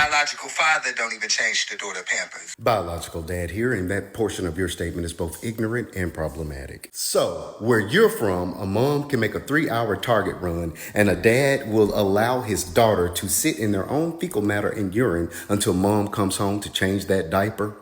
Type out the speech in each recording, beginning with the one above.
biological father don't even change the daughter Pampers. Biological dad here, and that portion of your statement is both ignorant and problematic. So, where you're from, a mom can make a 3-hour Target run, and a dad will allow his daughter to sit in their own fecal matter and urine until mom comes home to change that diaper.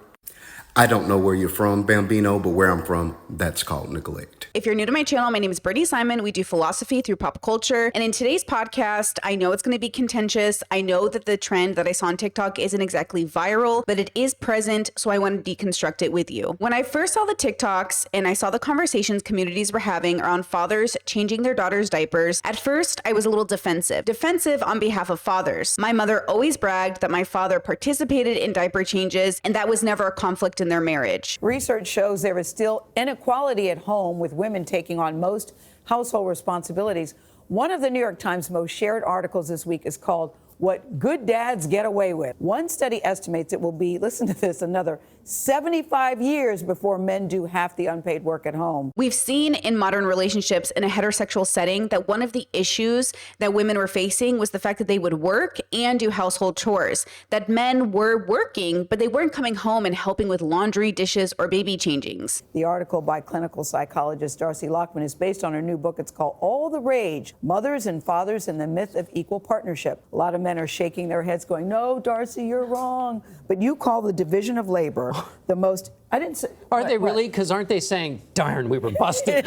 I don't know where you're from, Bambino, but where I'm from, that's called neglect. If you're new to my channel, my name is Simon. We do philosophy through pop culture. And in today's podcast, I know it's going to be contentious. I know that the trend that I saw on TikTok isn't exactly viral, but it is present. So I want to deconstruct it with you. When I first saw the TikToks and I saw the conversations communities were having around fathers changing their daughters' diapers, at first I was a little defensive. Defensive on behalf of fathers. My mother always bragged that my father participated in diaper changes, and that was never a conflict in their marriage. Research shows there is still inequality at home, with women taking on most household responsibilities. One of the New York Times most shared articles this week is called "What Good Dads Get Away With." One study estimates it will be, listen to this, another 75 years before men do half the unpaid work at home. We've seen in modern relationships in a heterosexual setting that one of the issues that women were facing was the fact that they would work and do household chores, that men were working, but they weren't coming home and helping with laundry, dishes, or baby changings. The article by clinical psychologist Darcy Lockman is based on her new book. It's called All the Rage: Mothers and Fathers and the Myth of Equal Partnership. A lot of men are shaking their heads going, "No, Darcy, you're wrong." But you call the division of labor the most, I didn't say. Are they really? Because aren't they saying, darn, we were busted?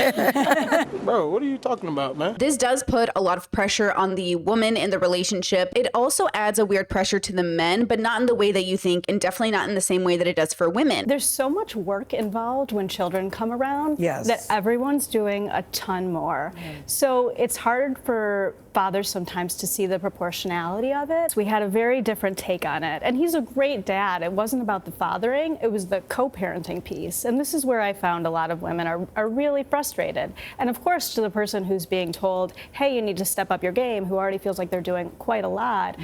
Bro, what are you talking about, man? This does put a lot of pressure on the woman in the relationship. It also adds a weird pressure to the men, but not in the way that you think, and definitely not in the same way that it does for women. There's so much work involved when children come around that everyone's doing a ton more. So it's hard for fathers sometimes to see the proportionality of it. So we had a very different take on it. And he's a great dad. It wasn't about the fathering, it was the co-parenting piece. And this is where I found a lot of women are really frustrated. And of course, to the person who's being told, hey, you need to step up your game, who already feels like they're doing quite a lot,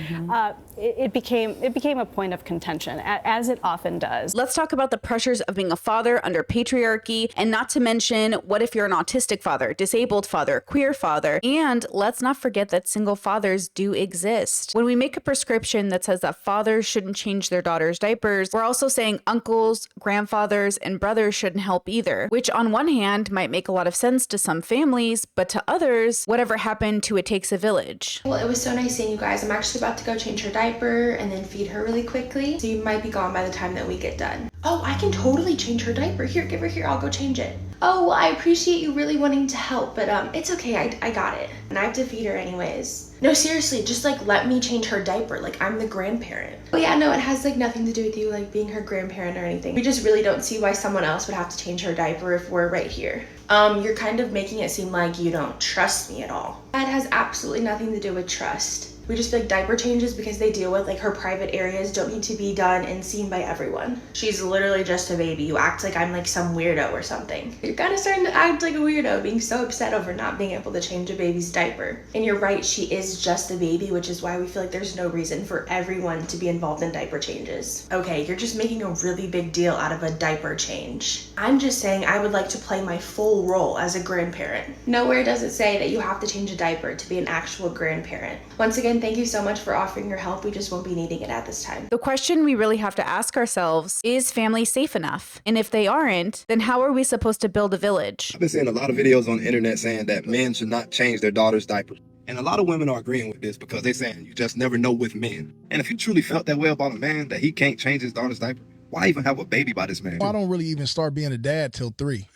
it became a point of contention, as it often does. Let's talk about the pressures of being a father under patriarchy, and not to mention, what if you're an autistic father, disabled father, queer father, and let's not forget that single fathers do exist. When we make a prescription that says that fathers shouldn't change their daughters' diapers, we're also saying uncles, grandfathers, and brothers shouldn't help either, which on one hand might make a lot of sense to some families, but to others, whatever happened to It Takes a Village? Well, it was so nice seeing you guys. I'm actually about to go change her diaper and then feed her really quickly, so you might be gone by the time that we get done. Oh, I can totally change her diaper. Here, give her here, I'll go change it. Oh, well, I appreciate you really wanting to help, but it's okay, I got it. And I have to feed her anyways. No, seriously, just like let me change her diaper, like I'm the grandparent. But yeah, no, it has like nothing to do with you like being her grandparent or anything. We just really don't see why someone else would have to change her diaper if we're right here. You're kind of making it seem like you don't trust me at all. That has absolutely nothing to do with trust. We just feel like diaper changes because they deal with like her private areas don't need to be done and seen by everyone. She's literally just a baby. You act like I'm like some weirdo or something. You're kind of starting to act like a weirdo, being so upset over not being able to change a baby's diaper. And you're right, she is just a baby, which is why we feel like there's no reason for everyone to be involved in diaper changes. Okay, you're just making a really big deal out of a diaper change. I'm just saying I would like to play my full role as a grandparent. Nowhere does it say that you have to change a diaper to be an actual grandparent. Once again, thank you so much for offering your help. We just won't be needing it at this time. The question we really have to ask ourselves is family safe enough? And if they aren't, then how are we supposed to build a village? I've been seeing a lot of videos on the internet saying that men should not change their daughters' diapers. And a lot of women are agreeing with this because they're saying you just never know with men. And if you truly felt that way about a man, that he can't change his daughter's diaper, why even have a baby by this man? I don't really even start being a dad till 3.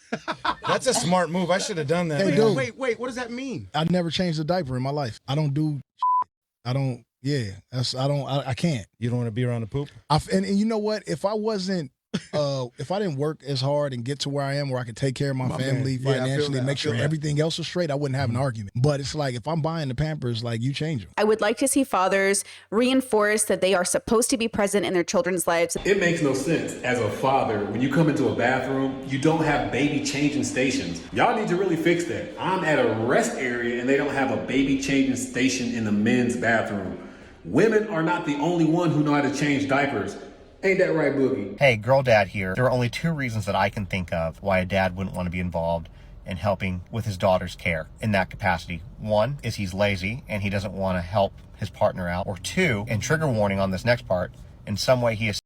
That's a smart move. I should have done that. Hey, dude. Wait, what does that mean? I never changed a diaper in my life. I don't do I don't, I can't. You don't want to be around the poop? And you know what? If I wasn't, if I didn't work as hard and get to where I am, where I could take care of my family financially, make sure everything else is straight, I wouldn't have an argument. But it's like, if I'm buying the Pampers, like, you change them. I would like to see fathers reinforce that they are supposed to be present in their children's lives. It makes no sense as a father, when you come into a bathroom, you don't have baby changing stations. Y'all need to really fix that. I'm at a rest area and they don't have a baby changing station in the men's bathroom. Women are not the only one who know how to change diapers. Ain't that right, Boogie? Hey, girl dad here. There are only 2 reasons that I can think of why a dad wouldn't want to be involved in helping with his daughter's care in that capacity. One is he's lazy and he doesn't want to help his partner out. Or two, and trigger warning on this next part, in some way he is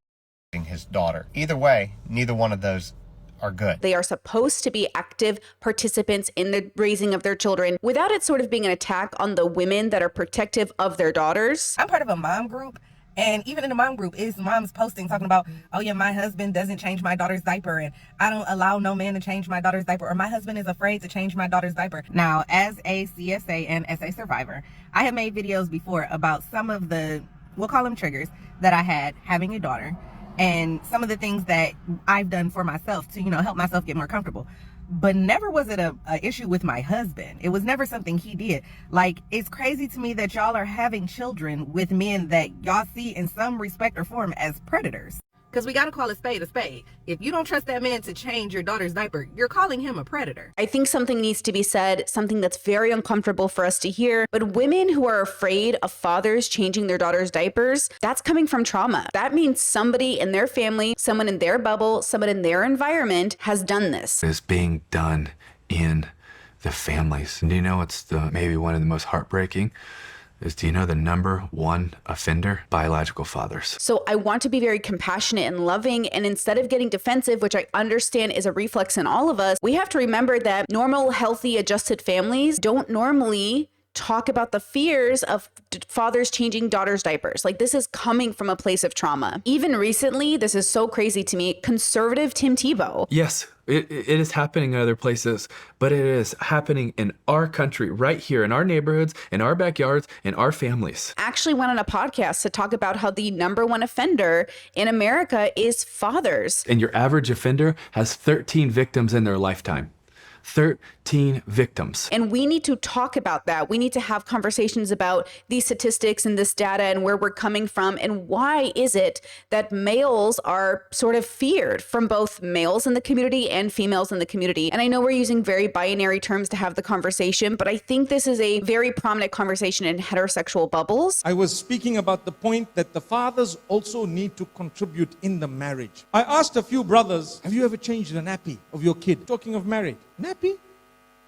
his daughter. Either way, neither one of those are good. They are supposed to be active participants in the raising of their children without it sort of being an attack on the women that are protective of their daughters. I'm part of a mom group, and even in the mom group is moms posting talking about, oh yeah, my husband doesn't change my daughter's diaper, and I don't allow no man to change my daughter's diaper, or my husband is afraid to change my daughter's diaper. Now, as a CSA and SA survivor, I have made videos before about some of the, we'll call them triggers, that I had having a daughter, and some of the things that I've done for myself to, help myself get more comfortable. But never was it a issue with my husband. It was never something he did. Like, it's crazy to me that y'all are having children with men that y'all see in some respect or form as predators. Because we got to call a spade a spade. If you don't trust that man to change your daughter's diaper, you're calling him a predator. I think something needs to be said, something that's very uncomfortable for us to hear. But women who are afraid of fathers changing their daughters' diapers, that's coming from trauma. That means somebody in their family, someone in their bubble, someone in their environment has done this. It's being done in the families. And do you know what's maybe one of the most heartbreaking? Do you know the number one offender? Biological fathers. So I want to be very compassionate and loving, and instead of getting defensive, which I understand is a reflex in all of us, we have to remember that normal, healthy, adjusted families don't normally talk about the fears of fathers changing daughters' diapers. Like, this is coming from a place of trauma. Even recently, this is so crazy to me, conservative Tim Tebow. Yes, it is happening in other places, but it is happening in our country, right here, in our neighborhoods, in our backyards, in our families. Actually went on a podcast to talk about how the number one offender in America is fathers. And your average offender has 13 victims in their lifetime. 13 victims. And we need to talk about that. We need to have conversations about these statistics and this data and where we're coming from, and why is it that males are sort of feared from both males in the community and females in the community. And I know we're using very binary terms to have the conversation, but I think this is a very prominent conversation in heterosexual bubbles. I was speaking about the point that the fathers also need to contribute in the marriage. I asked a few brothers, have you ever changed the nappy of your kid? Talking of marriage. Nappy?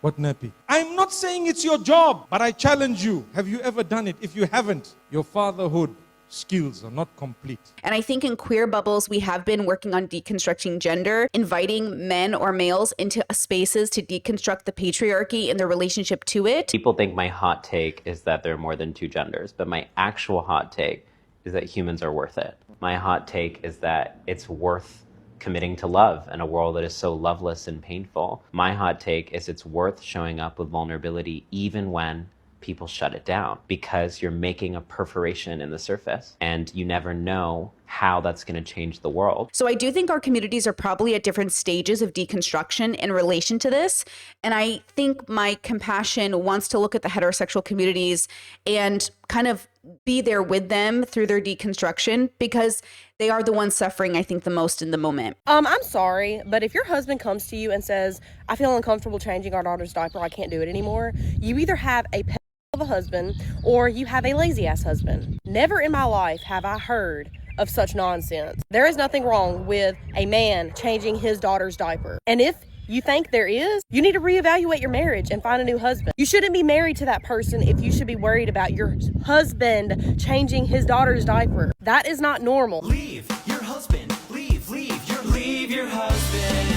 What nappy? I'm not saying it's your job, but I challenge you. Have you ever done it? If you haven't, your fatherhood skills are not complete. And I think in queer bubbles, we have been working on deconstructing gender, inviting men or males into spaces to deconstruct the patriarchy and their relationship to it. People think my hot take is that there are more than two genders, but my actual hot take is that humans are worth it. My hot take is that it's worth committing to love in a world that is so loveless and painful. My hot take is it's worth showing up with vulnerability even when people shut it down, because you're making a perforation in the surface and you never know how that's going to change the world. So I do think our communities are probably at different stages of deconstruction in relation to this. And I think my compassion wants to look at the heterosexual communities and kind of be there with them through their deconstruction, because they are the ones suffering, I think, the most in the moment. I'm sorry, but if your husband comes to you and says, I feel uncomfortable changing our daughter's diaper, I can't do it anymore, you either have a pet of a husband or you have a lazy ass husband. Never in my life have I heard of such nonsense. There is nothing wrong with a man changing his daughter's diaper. And if you think there is, you need to reevaluate your marriage and find a new husband. You shouldn't be married to that person if you should be worried about your husband changing his daughter's diaper. That is not normal. Leave your husband. Leave your husband.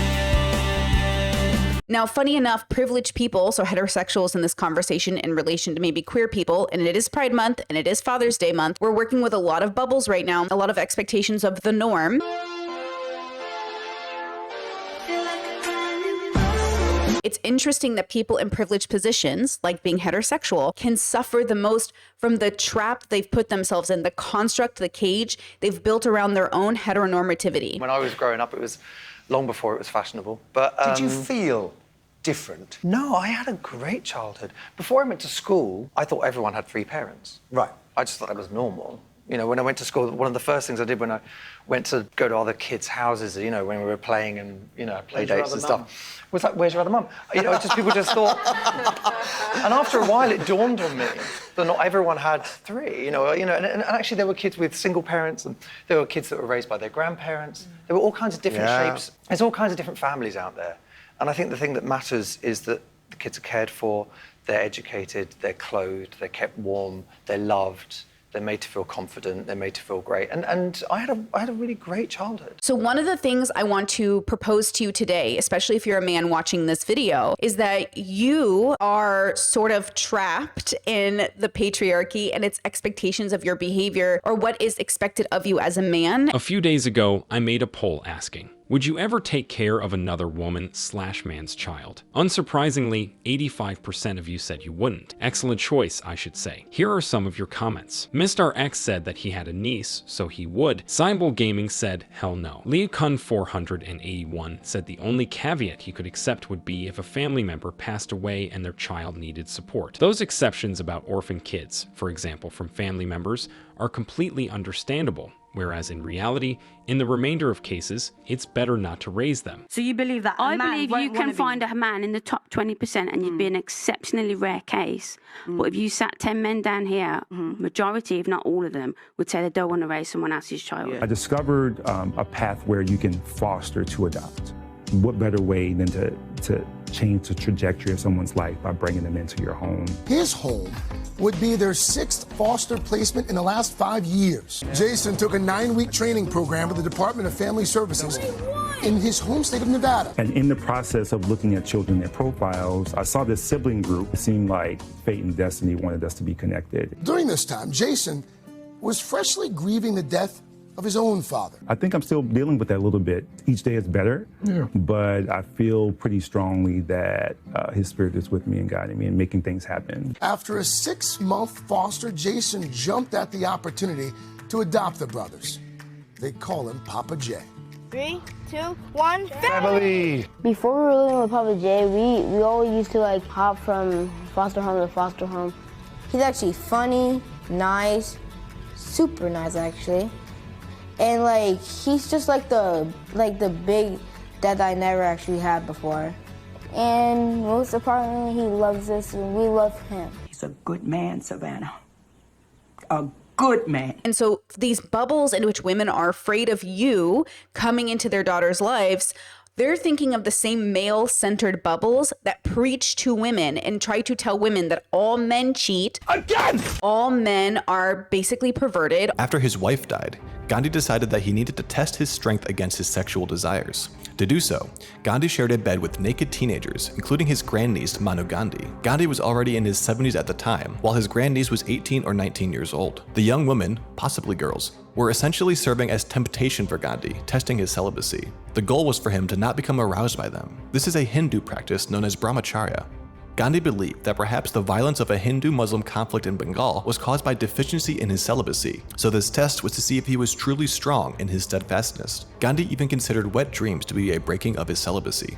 Now, funny enough, privileged people, so heterosexuals in this conversation in relation to maybe queer people, and it is Pride Month and it is Father's Day month, we're working with a lot of bubbles right now, a lot of expectations of the norm. It's interesting that people in privileged positions, like being heterosexual, can suffer the most from the trap they've put themselves in, the construct, the cage they've built around their own heteronormativity. When I was growing up, it was long before it was fashionable. But Did you feel different? No, I had a great childhood. Before I went to school, I thought everyone had 3 parents. Right. I just thought that was normal. You know, when I went to school, one of the first things I did when I went to go to other kids' houses, you know, when we were playing and, you know, play dates and stuff, was like, where's your other mum? You know, people just thought... And after a while, it dawned on me that not everyone had 3, you know, and actually there were kids with single parents, and there were kids that were raised by their grandparents. There were all kinds of different shapes. There's all kinds of different families out there. And I think the thing that matters is that the kids are cared for, they're educated, they're clothed, they're kept warm, they're loved, they're made to feel confident, they're made to feel great. And I had a really great childhood. So one of the things I want to propose to you today, especially if you're a man watching this video, is that you are sort of trapped in the patriarchy and its expectations of your behavior, or what is expected of you as a man. A few days ago, I made a poll asking, would you ever take care of another woman/man's child? Unsurprisingly, 85% of you said you wouldn't. Excellent choice, I should say. Here are some of your comments. Mr. X said that he had a niece, so he would. Symbol Gaming said, hell no. Leocun481 said the only caveat he could accept would be if a family member passed away and their child needed support. Those exceptions about orphan kids, for example from family members, are completely understandable. Whereas in reality, in the remainder of cases, it's better not to raise them. So you believe that I believe you can find a man in the top 20% and you'd be an exceptionally rare case. But if you sat 10 men down here, majority, if not all of them, would say they don't want to raise someone else's child. I discovered a path where you can foster to adopt. What better way than to change the trajectory of someone's life by bringing them into your home? His home would be their 6th foster placement in the last 5 years. Jason took a 9-week training program with the Department of Family Services in his home state of Nevada. And in the process of looking at children and their profiles, I saw this sibling group. It seemed like fate and destiny wanted us to be connected. During this time, Jason was freshly grieving the death of his own father. I think I'm still dealing with that a little bit. Each day is better, but I feel pretty strongly that his spirit is with me and guiding me and making things happen. After a 6-month foster, Jason jumped at the opportunity to adopt the brothers. They call him Papa J. 3, 2, 1, family! Before we were living with Papa J, we always used to like hop from foster home to foster home. He's actually funny, nice, super nice actually. And like he's just like the big dad that I never actually had before. And most importantly, he loves us and we love him. He's a good man, Savannah. A good man. And so these bubbles in which women are afraid of you coming into their daughters' lives, they're thinking of the same male-centered bubbles that preach to women and try to tell women that all men cheat. Again! All men are basically perverted. After his wife died, Gandhi decided that he needed to test his strength against his sexual desires. To do so, Gandhi shared a bed with naked teenagers, including his grandniece, Manu Gandhi. Gandhi was already in his 70s at the time, while his grandniece was 18 or 19 years old. The young women, possibly girls, were essentially serving as temptation for Gandhi, testing his celibacy. The goal was for him to not become aroused by them. This is a Hindu practice known as brahmacharya. Gandhi believed that perhaps the violence of a Hindu-Muslim conflict in Bengal was caused by deficiency in his celibacy, so this test was to see if he was truly strong in his steadfastness. Gandhi even considered wet dreams to be a breaking of his celibacy.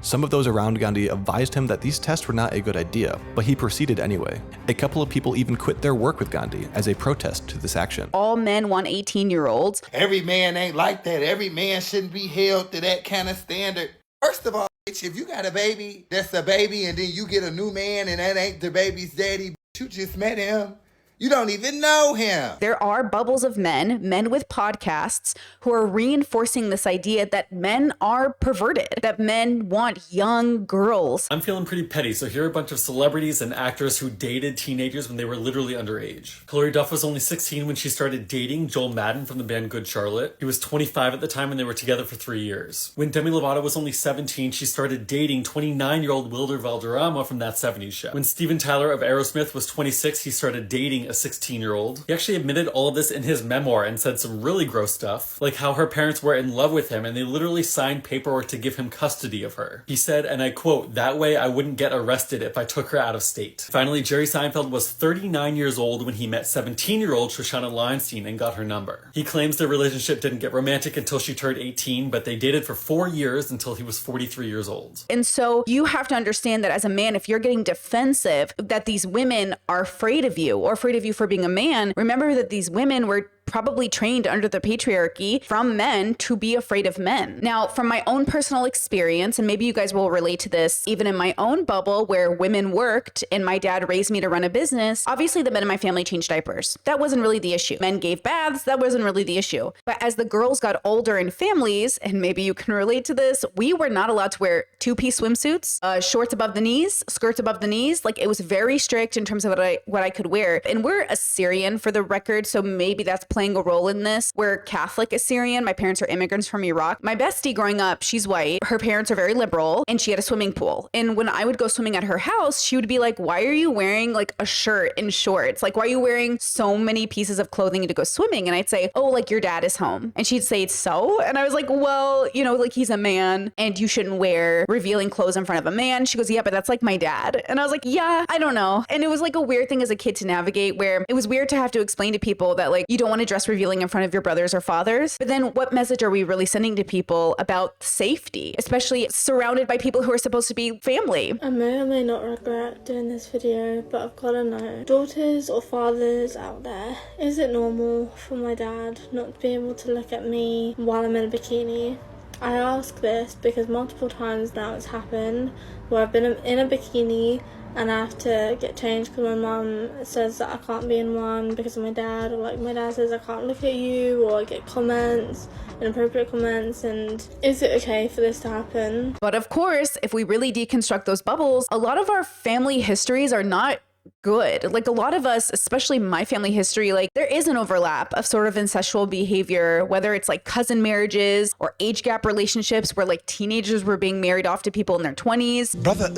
Some of those around Gandhi advised him that these tests were not a good idea, but he proceeded anyway. A couple of people even quit their work with Gandhi as a protest to this action. All men want 18-year-olds. Every man ain't like that. Every man shouldn't be held to that kind of standard. First of all, bitch, if you got a baby, that's a baby, and then you get a new man and that ain't the baby's daddy, bitch, you just met him. You don't even know him. There are bubbles of men with podcasts, who are reinforcing this idea that men are perverted, that men want young girls. I'm feeling pretty petty, so here are a bunch of celebrities and actors who dated teenagers when they were literally underage. Hilary Duff was only 16 when she started dating Joel Madden from the band Good Charlotte. He was 25 at the time and they were together for 3 years. When Demi Lovato was only 17, she started dating 29-year-old Wilder Valderrama from That 70s Show. When Steven Tyler of Aerosmith was 26, he started dating a 16-year-old. He actually admitted all of this in his memoir and said some really gross stuff, like how her parents were in love with him and they literally signed paperwork to give him custody of her. He said, and I quote, "That way I wouldn't get arrested if I took her out of state." Finally, Jerry Seinfeld was 39 years old when he met 17-year-old Shoshana Weinstein and got her number. He claims their relationship didn't get romantic until she turned 18, but they dated for 4 years until he was 43 years old. And so you have to understand that as a man, if you're getting defensive, that these women are afraid of you or afraid of you for being a man, remember that these women were probably trained under the patriarchy from men to be afraid of men. Now, from my own personal experience, and maybe you guys will relate to this, even in my own bubble where women worked and my dad raised me to run a business, obviously the men in my family changed diapers. That wasn't really the issue. Men gave baths. That wasn't really the issue. But as the girls got older in families, and maybe you can relate to this, we were not allowed to wear two-piece swimsuits, shorts above the knees, skirts above the knees. Like, it was very strict in terms of what I could wear. And we're Assyrian, for the record, so maybe that's playing a role in this. We're Catholic Assyrian. My parents are immigrants from Iraq. My bestie growing up, she's white. Her parents are very liberal, and she had a swimming pool. And when I would go swimming at her house, she would be like, why are you wearing like a shirt and shorts? Like, why are you wearing so many pieces of clothing to go swimming? And I'd say, oh, like your dad is home. And she'd say, so? And I was like, well, you know, like he's a man and you shouldn't wear revealing clothes in front of a man. She goes, yeah, but that's like my dad. And I was like, yeah, I don't know. And it was like a weird thing as a kid to navigate, where it was weird to have to explain to people that like you don't want to dress revealing in front of your brothers or fathers. But then what message are we really sending to people about safety, especially surrounded by people who are supposed to be family? I may or may not regret doing this video, but I've got to know, daughters or fathers out there, is it normal for my dad not to be able to look at me while I'm in a bikini? I ask this because multiple times now it's happened where I've been in a bikini and I have to get changed because my mum says that I can't be in one because of my dad, or like my dad says I can't look at you, or I get comments, inappropriate comments. And is it okay for this to happen? But of course, if we really deconstruct those bubbles, a lot of our family histories are not good. Like, a lot of us, especially my family history, like there is an overlap of sort of incestual behavior, whether it's like cousin marriages or age gap relationships where like teenagers were being married off to people in their 20s. Brother,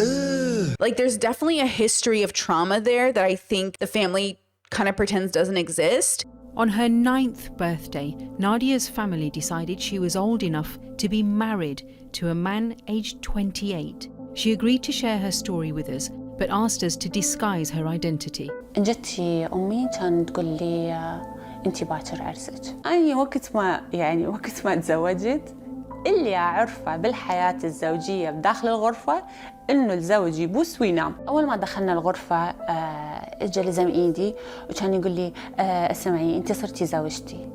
like there's definitely a history of trauma there that I think the family kind of pretends doesn't exist. On her 9th birthday, Nadia's family decided she was old enough to be married to a man aged 28. She agreed to share her story with us, but asked us to disguise her identity. جتي أمي كانت تقول لي أنت باكر عرسك. أنا وقت ما تزوجت اللي أعرفه بالحياة الزوجية بداخل الغرفة إنه الزوج يبوس وينام. أول ما دخلنا الغرفة إجا لزم إيدي وكان يقول لي اسمعي أنت صرتي زوجتي.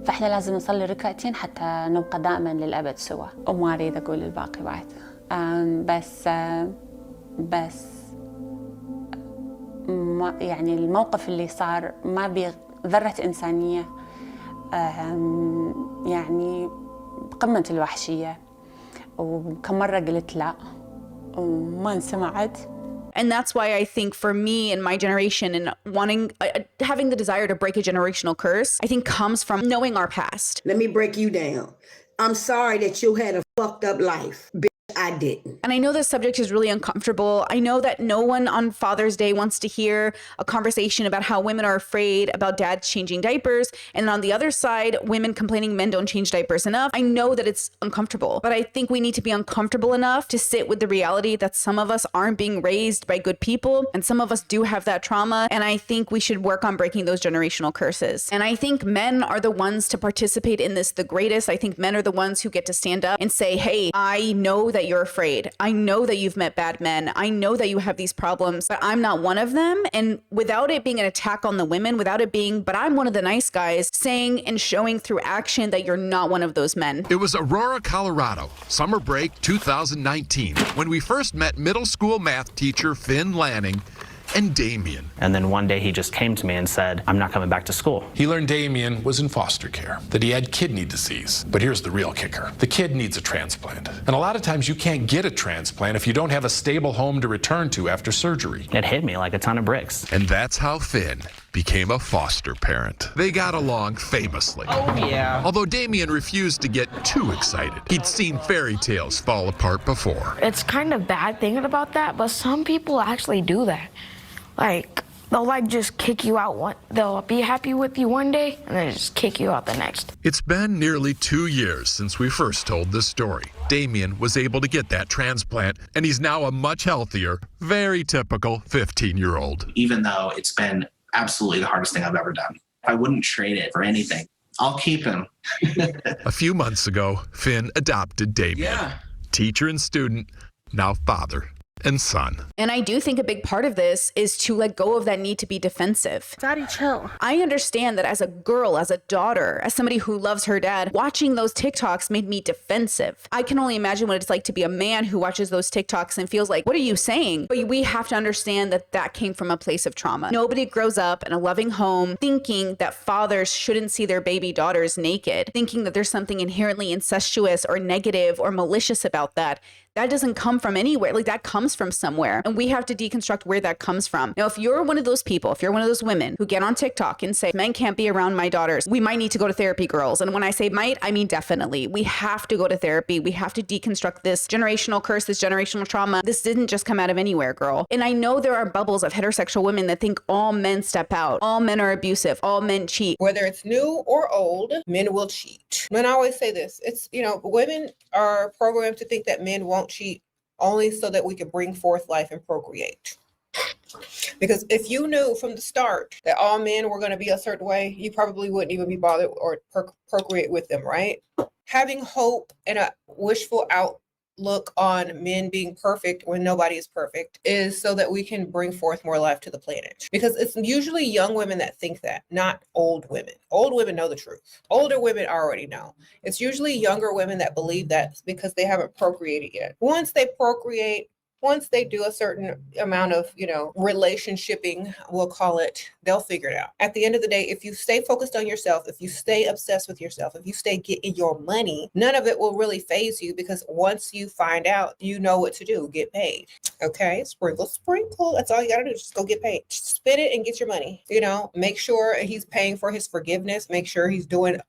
فإحنا لازم نصلي ركعتين حتى نبقى دائما للأبد سوا. وما أريد أقول الباقي بعد. بس ما يعني الموقف اللي صار ما بي ذرة إنسانية، يعني قمة الوحشية، وكم مرة قلت لا وما انسمعت. And that's why I think for me and my generation and wanting, having the desire to break a generational curse, I think comes from knowing our past. Let me break you down. I'm sorry that you had a fucked up life. I didn't. And I know this subject is really uncomfortable. I know that no one on Father's Day wants to hear a conversation about how women are afraid about dads changing diapers. And on the other side, women complaining men don't change diapers enough. I know that it's uncomfortable, but I think we need to be uncomfortable enough to sit with the reality that some of us aren't being raised by good people and some of us do have that trauma. And I think we should work on breaking those generational curses. And I think men are the ones to participate in this the greatest. I think men are the ones who get to stand up and say, hey, I know that you're afraid. I know that you've met bad men. I know that you have these problems, but I'm not one of them. And without it being an attack on the women, without it being, but I'm one of the nice guys, saying and showing through action that you're not one of those men. It was Aurora, Colorado, summer break 2019, when we first met middle school math teacher Finn Lanning and Damian. And then one day he just came to me and said, I'm not coming back to school. He learned Damian was in foster care, that he had kidney disease. But here's the real kicker. The kid needs a transplant. And a lot of times you can't get a transplant if you don't have a stable home to return to after surgery. It hit me like a ton of bricks. And that's how Finn became a foster parent. They got along famously. Oh, yeah. Although Damian refused to get too excited. He'd seen fairy tales fall apart before. It's kind of bad thinking about that, but some people actually do that. Like, they'll like just kick you out they'll be happy with you one day and then just kick you out the next. It's been nearly 2 years since we first told this story. Damian was able to get that transplant, and he's now a much healthier, very typical 15-year-old. Even though it's been absolutely the hardest thing I've ever done, I wouldn't trade it for anything. I'll keep him. A few months ago, Finn adopted Damian. Yeah. Teacher and student, now father. and son. And I do think a big part of this is to let go of that need to be defensive. Daddy, chill. I understand that as a girl, as a daughter, as somebody who loves her dad, watching those TikToks made me defensive. I can only imagine what it's like to be a man who watches those TikToks and feels like, what are you saying? But we have to understand that that came from a place of trauma. Nobody grows up in a loving home thinking that fathers shouldn't see their baby daughters naked, thinking that there's something inherently incestuous or negative or malicious about that. That doesn't come from anywhere. Like, that comes from somewhere. And we have to deconstruct where that comes from. Now, if you're one of those people, if you're one of those women who get on TikTok and say, men can't be around my daughters, we might need to go to therapy, girls. And when I say might, I mean definitely. We have to go to therapy. We have to deconstruct this generational curse, this generational trauma. This didn't just come out of anywhere, girl. And I know there are bubbles of heterosexual women that think all men step out, all men are abusive, all men cheat. Whether it's new or old, men will cheat. And I always say this, it's, women are programmed to think that men won't cheat only so that we can bring forth life and procreate. Because if you knew from the start that all men were going to be a certain way, you probably wouldn't even be bothered or procreate with them, right? Having hope and a wishful outlook on men being perfect when nobody is perfect is so that we can bring forth more life to the planet. Because it's usually young women that think that, not old women. Old women know the truth. Older women already know. It's usually younger women that believe that because they haven't procreated yet. Once they procreate, once they do a certain amount of, relationshiping, we'll call it, they'll figure it out. At the end of the day, if you stay focused on yourself, if you stay obsessed with yourself, if you stay getting your money, none of it will really faze you, because once you find out, you know what to do, get paid. Okay, sprinkle. That's all you gotta do, just go get paid. Just spend it and get your money. Make sure he's paying for his forgiveness. Make sure he's doing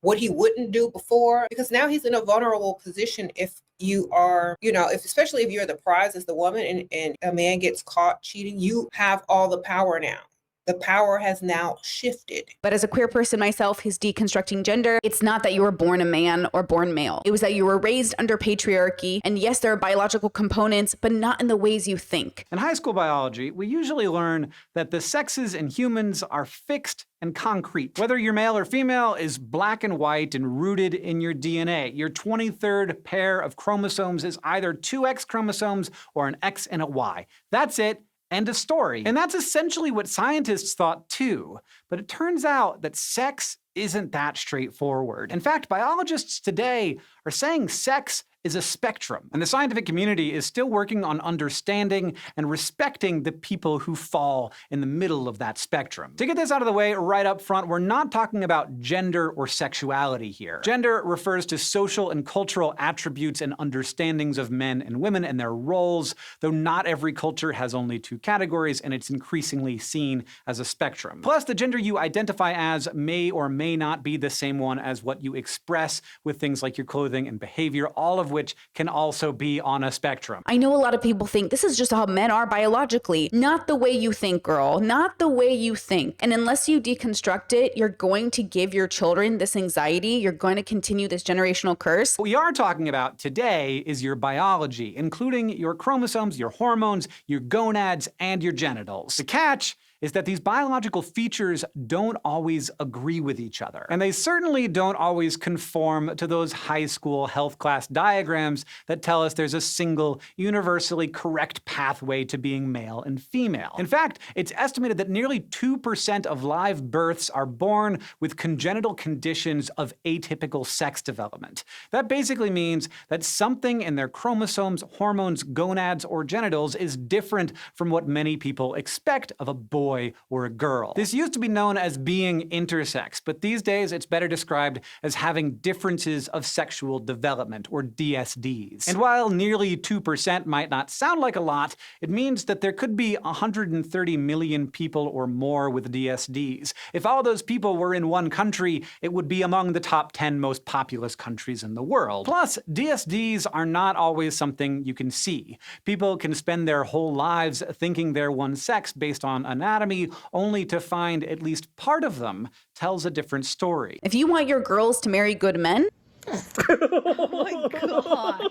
what he wouldn't do before, because now he's in a vulnerable position if you are, especially if you're the prize as the woman and a man gets caught cheating, you have all the power now. The power has now shifted. But as a queer person myself who's deconstructing gender, it's not that you were born a man or born male. It was that you were raised under patriarchy. And yes, there are biological components, but not in the ways you think. In high school biology, we usually learn that the sexes in humans are fixed and concrete. Whether you're male or female is black and white and rooted in your DNA. Your 23rd pair of chromosomes is either two X chromosomes or an X and a Y. That's it. End of story. And that's essentially what scientists thought too. But it turns out that sex isn't that straightforward. In fact, biologists today are saying sex is a spectrum, and the scientific community is still working on understanding and respecting the people who fall in the middle of that spectrum. To get this out of the way right up front, we're not talking about gender or sexuality here. Gender refers to social and cultural attributes and understandings of men and women and their roles, though not every culture has only two categories, and it's increasingly seen as a spectrum. Plus, the gender you identify as may or may not be the same one as what you express with things like your clothing and behavior, all of which can also be on a spectrum. I know a lot of people think this is just how men are biologically. Not the way you think, girl. Not the way you think. And unless you deconstruct it, you're going to give your children this anxiety. You're going to continue this generational curse. What we are talking about today is your biology, including your chromosomes, your hormones, your gonads, and your genitals. The catch is that these biological features don't always agree with each other. And they certainly don't always conform to those high school health class diagrams that tell us there's a single, universally correct pathway to being male and female. In fact, it's estimated that nearly 2% of live births are born with congenital conditions of atypical sex development. That basically means that something in their chromosomes, hormones, gonads, or genitals is different from what many people expect of a boy or a girl. This used to be known as being intersex, but these days it's better described as having differences of sexual development, or DSDs. And while nearly 2% might not sound like a lot, it means that there could be 130 million people or more with DSDs. If all those people were in one country, it would be among the top 10 most populous countries in the world. Plus, DSDs are not always something you can see. People can spend their whole lives thinking they're one sex based on anatomy, only to find at least part of them tells a different story. If you want your girls to marry good men... Oh my God.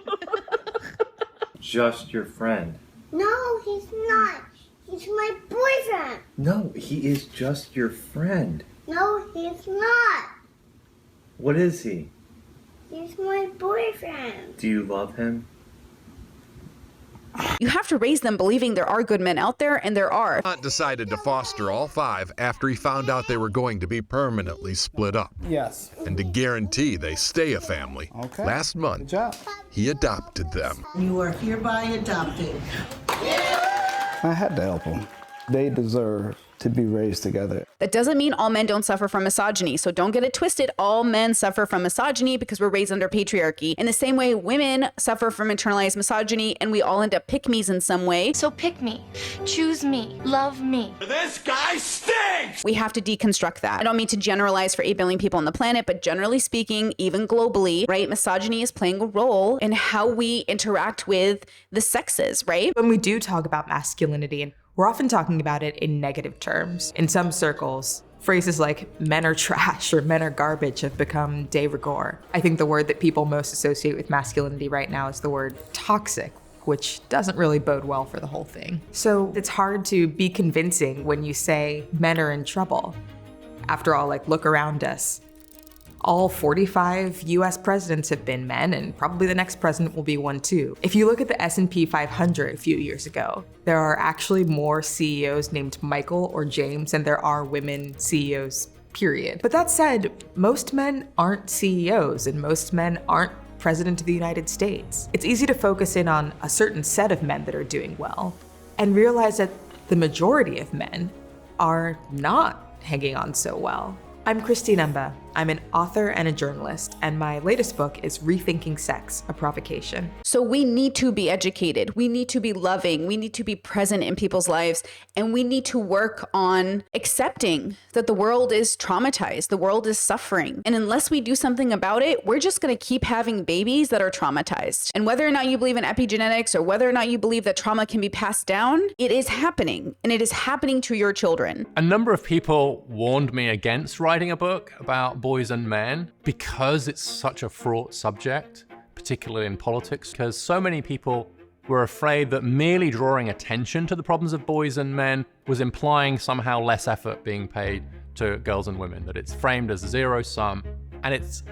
Just your friend. No, he's not. He's my boyfriend. No, he is just your friend. No, he's not. What is he? He's my boyfriend. Do you love him? You have to raise them believing there are good men out there, and there are. Hunt decided to foster all 5 after he found out they were going to be permanently split up. Yes. And to guarantee they stay a family, last month, he adopted them. You are hereby adopted. I had to help them. They deserve to be raised together. That doesn't mean all men don't suffer from misogyny. So don't get it twisted. All men suffer from misogyny because we're raised under patriarchy. In the same way, women suffer from internalized misogyny, and we all end up pick-me's in some way. So pick me, choose me, love me. This guy stinks! We have to deconstruct that. I don't mean to generalize for 8 billion people on the planet, but generally speaking, even globally, right, misogyny is playing a role in how we interact with the sexes, right? When we do talk about masculinity, we're often talking about it in negative terms. In some circles, phrases like men are trash or men are garbage have become de rigueur. I think the word that people most associate with masculinity right now is the word toxic, which doesn't really bode well for the whole thing. So it's hard to be convincing when you say men are in trouble. After all, like, look around us. All 45 US presidents have been men, and probably the next president will be one too. If you look at the S&P 500 a few years ago, there are actually more CEOs named Michael or James than there are women CEOs, period. But that said, most men aren't CEOs, and most men aren't President of the United States. It's easy to focus in on a certain set of men that are doing well, and realize that the majority of men are not hanging on so well. I'm Christine Emba. I'm an author and a journalist, and my latest book is Rethinking Sex, A Provocation. So we need to be educated. We need to be loving. We need to be present in people's lives. And we need to work on accepting that the world is traumatized. The world is suffering. And unless we do something about it, we're just going to keep having babies that are traumatized. And whether or not you believe in epigenetics or whether or not you believe that trauma can be passed down, it is happening. And it is happening to your children. A number of people warned me against writing a book about boys and men because it's such a fraught subject, particularly in politics, because so many people were afraid that merely drawing attention to the problems of boys and men was implying somehow less effort being paid to girls and women, that it's framed as zero sum. And it's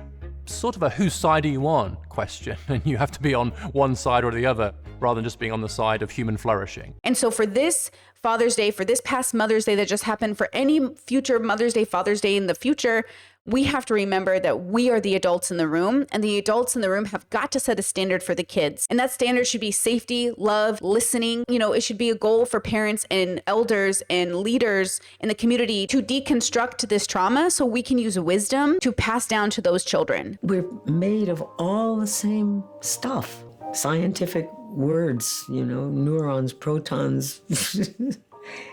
sort of a whose side are you on question, and you have to be on one side or the other rather than just being on the side of human flourishing. And so for this Father's Day, for this past Mother's Day that just happened, for any future Mother's Day, Father's Day in the future, we have to remember that we are the adults in the room, and the adults in the room have got to set a standard for the kids. And that standard should be safety, love, listening. You know, it should be a goal for parents and elders and leaders in the community to deconstruct this trauma so we can use wisdom to pass down to those children. We're made of all the same stuff. Scientific words, you know, neurons, protons,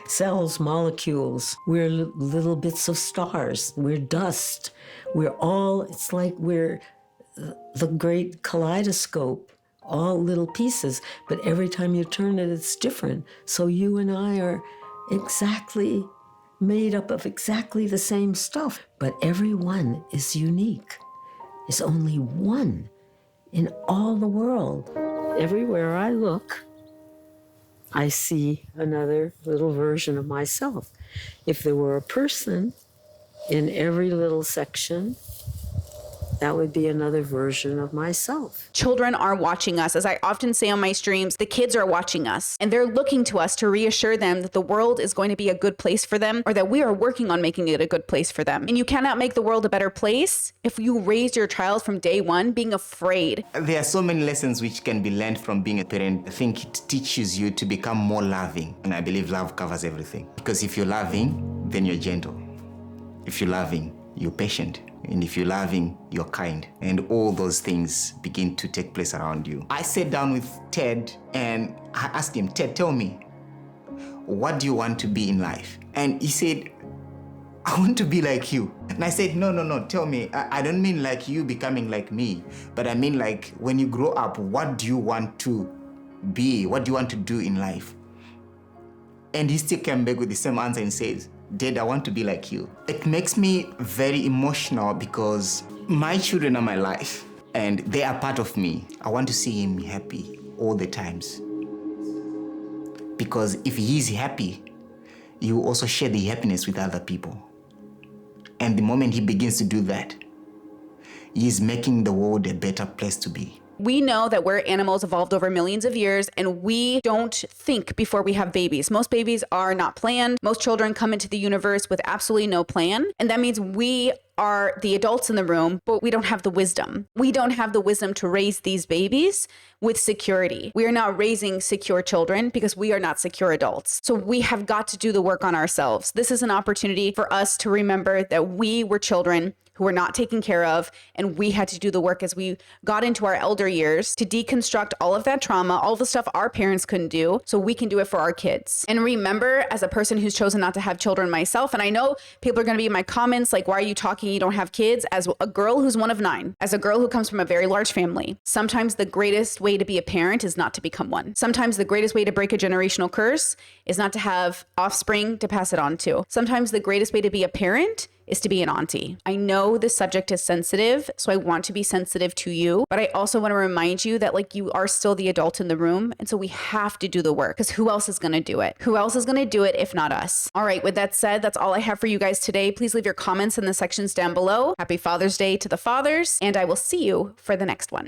cells, molecules. We're little bits of stars. We're dust. We're all, it's like we're the great kaleidoscope, all little pieces. But every time you turn it, it's different. So you and I are exactly made up of exactly the same stuff. But every one is unique. There's only one in all the world. Everywhere I look, I see another little version of myself. If there were a person in every little section, that would be another version of myself. Children are watching us. As I often say on my streams, the kids are watching us, and they're looking to us to reassure them that the world is going to be a good place for them, or that we are working on making it a good place for them. And you cannot make the world a better place if you raise your child from day one being afraid. There are so many lessons which can be learned from being a parent. I think it teaches you to become more loving. And I believe love covers everything. Because if you're loving, then you're gentle. If you're loving, you're patient. And if you're loving, you're kind. And all those things begin to take place around you. I sat down with Ted and I asked him, Ted, tell me, what do you want to be in life? And he said, I want to be like you. And I said, no, tell me. I don't mean like you becoming like me, but I mean like when you grow up, what do you want to be? What do you want to do in life? And he still came back with the same answer and says, Dad, I want to be like you. It makes me very emotional because my children are my life and they are part of me. I want to see him happy all the times. Because if he is happy, you also share the happiness with other people. And the moment he begins to do that, he is making the world a better place to be. We know that we're animals evolved over millions of years, and we don't think before we have babies. Most babies are not planned. Most children come into the universe with absolutely no plan. And that means we are the adults in the room, but we don't have the wisdom. We don't have the wisdom to raise these babies with security. We are not raising secure children because we are not secure adults. So we have got to do the work on ourselves. This is an opportunity for us to remember that we were children who were not taken care of, and we had to do the work as we got into our elder years to deconstruct all of that trauma, all the stuff our parents couldn't do, so we can do it for our kids. And remember, as a person who's chosen not to have children myself, and I know people are gonna be in my comments like, why are you talking, you don't have kids? As a girl who's one of 9, as a girl who comes from a very large family, sometimes the greatest way to be a parent is not to become one. Sometimes the greatest way to break a generational curse is not to have offspring to pass it on to. Sometimes the greatest way to be a parent is to be an auntie. I know this subject is sensitive, so I want to be sensitive to you, but I also want to remind you that like you are still the adult in the room, and so we have to do the work, because who else is gonna do it? Who else is gonna do it if not us? All right, with that said, that's all I have for you guys today. Please leave your comments in the sections down below. Happy Father's Day to the fathers, and I will see you for the next one.